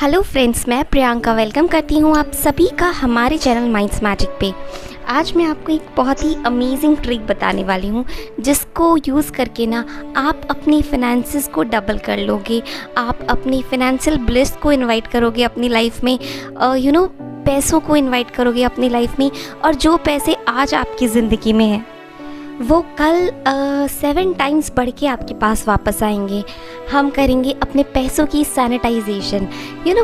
Hello friends, मैं Priyanka welcome करती हूँ आप सभी का हमारे चैनल माइंड्स मैजिक पे। आज मैं आपको एक बहुत ही अमेजिंग ट्रिक बताने वाली हूँ जिसको यूज़ करके ना आप अपनी फिनेंसेस को डबल कर लोगे। आप अपनी फिनेंशियल ब्लिस को इनवाइट करोगे अपनी लाइफ में, पैसों को इनवाइट करोगे अपनी लाइफ में। और जो पैसे आज आपकी ज़िंदगी में हैं वो कल 7 टाइम्स बढ़ के आपके पास वापस आएंगे। हम करेंगे अपने पैसों की सैनिटाइजेशन।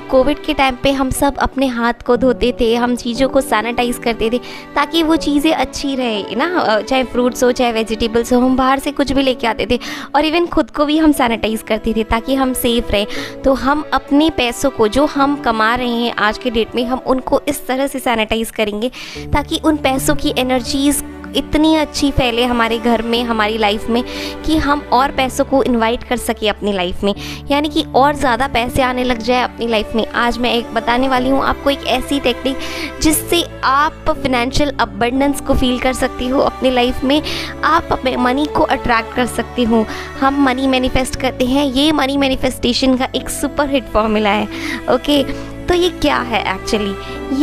कोविड के टाइम पे हम सब अपने हाथ को धोते थे, हम चीज़ों को सैनिटाइज़ करते थे ताकि वो चीज़ें अच्छी रहे ना, चाहे फ्रूट्स हो चाहे वेजिटेबल्स हो। हम बाहर से कुछ भी लेके आते थे और इवन खुद को भी हम सैनिटाइज़ करते थे ताकि हम सेफ़ रहें। तो हम अपने पैसों को जो हम कमा रहे हैं आज के डेट में, हम उनको इस तरह से सैनिटाइज़ करेंगे ताकि उन पैसों की एनर्जीज़ इतनी अच्छी फैले हमारे घर में, हमारी लाइफ में, कि हम और पैसों को इनवाइट कर सके अपनी लाइफ में, यानी कि और ज़्यादा पैसे आने लग जाए अपनी लाइफ में। आज मैं एक बताने वाली हूँ आपको एक ऐसी टेक्निक जिससे आप फिनेंशियल अबंडेंस को फील कर सकती हो अपनी लाइफ में। आप अपने मनी को अट्रैक्ट कर सकती हो। हम मनी मैनिफेस्ट करते हैं, ये मनी मैनिफेस्टेशन का एक सुपर हिट फॉर्मूला है। ओके, तो ये क्या है एक्चुअली?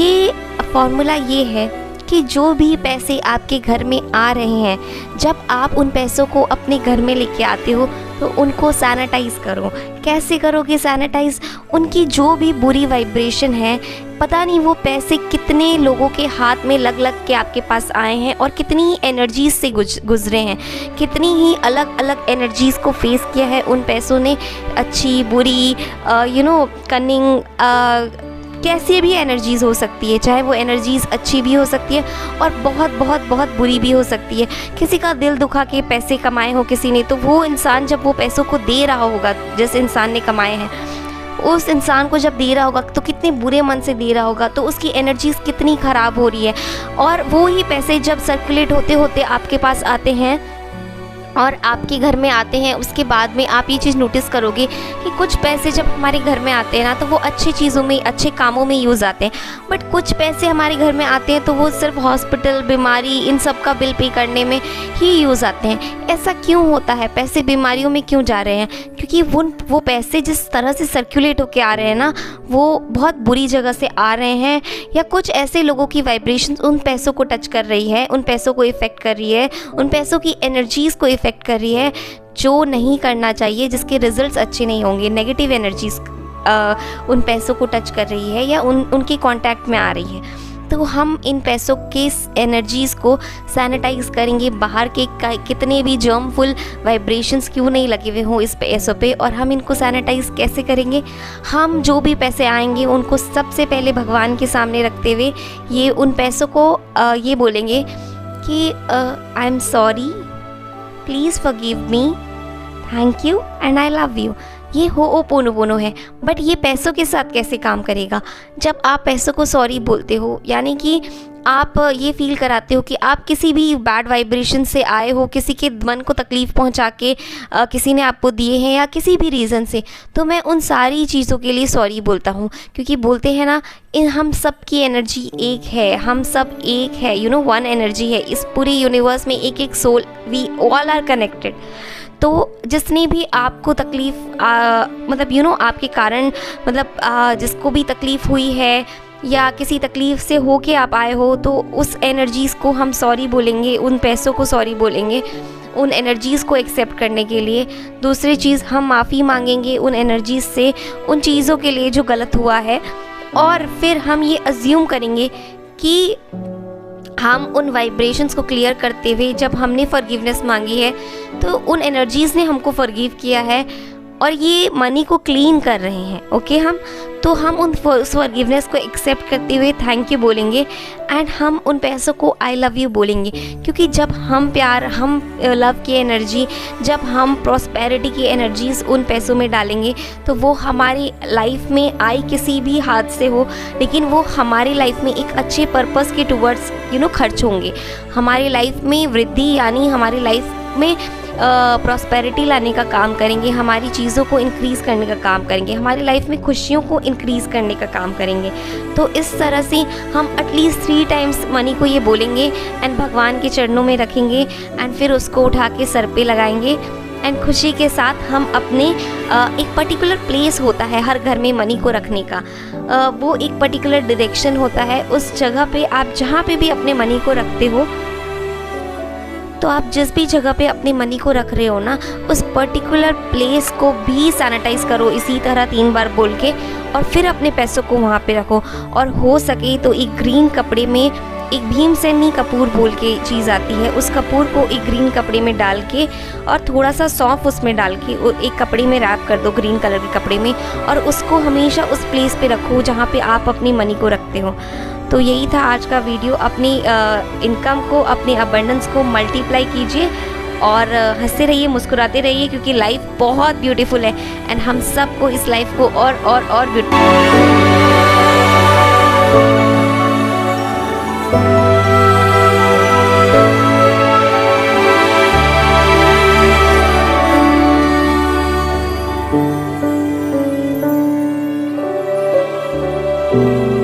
ये फॉर्मूला ये है कि जो भी पैसे आपके घर में आ रहे हैं, जब आप उन पैसों को अपने घर में लेके आते हो तो उनको सैनिटाइज़ करो। कैसे करोगे सैनिटाइज़? उनकी जो भी बुरी वाइब्रेशन है, पता नहीं वो पैसे कितने लोगों के हाथ में लग लग के आपके पास आए हैं और कितनी ही एनर्जीज से गुजरे हैं, कितनी ही अलग अलग एनर्जीज़ को फेस किया है उन पैसों ने। अच्छी, बुरी, कनिंग, कैसी भी एनर्जीज़ हो सकती है। चाहे वो एनर्जीज़ अच्छी भी हो सकती है और बहुत बहुत बहुत बुरी भी हो सकती है। किसी का दिल दुखा के पैसे कमाए हो किसी ने, तो वो इंसान जब वो पैसों को दे रहा होगा, जिस इंसान ने कमाए हैं, उस इंसान को जब दे रहा होगा तो कितने बुरे मन से दे रहा होगा, तो उसकी एनर्जीज़ कितनी ख़राब हो रही है। और वो ही पैसे जब सर्कुलेट होते होते आपके पास आते हैं और आपके घर में आते हैं, उसके बाद में आप ये चीज़ नोटिस करोगे कि कुछ पैसे जब हमारे घर में आते हैं ना, तो वो अच्छी चीज़ों में, अच्छे कामों में यूज़ आते हैं। बट कुछ पैसे हमारे घर में आते हैं तो वो सिर्फ हॉस्पिटल, बीमारी, इन सब का बिल पे करने में ही यूज़ आते हैं। ऐसा क्यों होता है? पैसे बीमारियों में क्यों जा रहे हैं? क्योंकि वो पैसे जिस तरह से सर्कुलेट होके आ रहे हैं ना, वो बहुत बुरी जगह से आ रहे हैं, या कुछ ऐसे लोगों की वाइब्रेशन उन पैसों को टच कर रही है, उन पैसों को इफ़ेक्ट कर रही है, उन पैसों की एनर्जीज़ को इफ़ेक्ट कर रही है, जो नहीं करना चाहिए, जिसके रिजल्ट्स अच्छे नहीं होंगे। नेगेटिव एनर्जीज़ उन पैसों को टच कर रही है या उनके कांटेक्ट में आ रही है। तो हम इन पैसों के एनर्जीज़ को सैनिटाइज़ करेंगे। बाहर के कितने भी जर्मफुल वाइब्रेशंस क्यों नहीं लगे हुए हों इस पैसों पे। और हम इनको सैनिटाइज़ कैसे करेंगे? हम जो भी पैसे आएंगे उनको सबसे पहले भगवान के सामने रखते हुए ये उन पैसों को ये बोलेंगे कि I am sorry, please forgive me, thank you and I love you. ये होओपोनोपोनो है। बट ये पैसों के साथ कैसे काम करेगा? जब आप पैसों को सॉरी बोलते हो, यानी कि आप ये फील कराते हो कि आप किसी भी बैड वाइब्रेशन से आए हो, किसी के मन को तकलीफ़ पहुंचा के किसी ने आपको दिए हैं या किसी भी रीज़न से, तो मैं उन सारी चीज़ों के लिए सॉरी बोलता हूँ। क्योंकि बोलते हैं ना, हम सब की एनर्जी एक है, हम सब एक है, वन एनर्जी है। इस पूरे यूनिवर्स में एक एक soul, we all are connected. तो जिसने भी आपको तकलीफ़ आपके कारण जिसको भी तकलीफ़ हुई है या किसी तकलीफ़ से हो के आप आए हो, तो उस एनर्जीज़ को हम सॉरी बोलेंगे, उन पैसों को सॉरी बोलेंगे उन एनर्जीज़ को एक्सेप्ट करने के लिए। दूसरी चीज़, हम माफ़ी मांगेंगे उन एनर्जीज़ से, उन चीज़ों के लिए जो गलत हुआ है। और फिर हम ये अज्यूम करेंगे कि हम उन वाइब्रेशंस को क्लियर करते हुए जब हमने फॉरगिवनेस मांगी है तो उन एनर्जीज़ ने हमको फॉरगिव किया है और ये मनी को क्लीन कर रहे हैं। ओके, हम उन फॉरगिवनेस को एक्सेप्ट करते हुए थैंक यू बोलेंगे एंड हम उन पैसों को आई लव यू बोलेंगे। क्योंकि जब हम प्यार, हम लव की एनर्जी, जब हम प्रॉस्पेरिटी की एनर्जीज़ उन पैसों में डालेंगे तो वो हमारी लाइफ में आई किसी भी हाथ से हो, लेकिन वो हमारी लाइफ में एक अच्छे पर्पस के टुवर्ड्स खर्च होंगे। हमारी लाइफ में वृद्धि, यानी हमारी लाइफ में प्रॉस्पेरिटी लाने का काम करेंगे, हमारी चीज़ों को इंक्रीज़ करने का काम करेंगे, हमारी लाइफ में खुशियों को इंक्रीज़ करने का काम करेंगे। तो इस तरह से हम एटलीस्ट 3 टाइम्स मनी को ये बोलेंगे एंड भगवान के चरणों में रखेंगे एंड फिर उसको उठा के सर पे लगाएंगे एंड खुशी के साथ हम अपने एक पर्टिकुलर प्लेस होता है हर घर में मनी को रखने का, वो एक पर्टिकुलर डायरेक्शन होता है। उस जगह पे आप जहाँ पे भी अपने मनी को रखते हो, तो आप जिस भी जगह पे अपने मनी को रख रहे हो ना, उस पर्टिकुलर प्लेस को भी सैनिटाइज़ करो इसी तरह 3 बार बोल के, और फिर अपने पैसों को वहाँ पे रखो। और हो सके तो एक ग्रीन कपड़े में, एक भीमसेनी कपूर बोल के चीज़ आती है, उस कपूर को एक ग्रीन कपड़े में डाल के और थोड़ा सा सौंफ उसमें डाल के एक कपड़े में रैप कर दो, ग्रीन कलर के कपड़े में, और उसको हमेशा उस प्लेस पे रखो जहाँ पे आप अपनी मनी को रखते हो। तो यही था आज का वीडियो। अपनी इनकम को, अपने अबंडेंस को मल्टीप्लाई कीजिए और हंसते रहिए, मुस्कुराते रहिए, क्योंकि लाइफ बहुत ब्यूटीफुल है एंड हम सबको इस लाइफ को और ब्यूटीफुल you.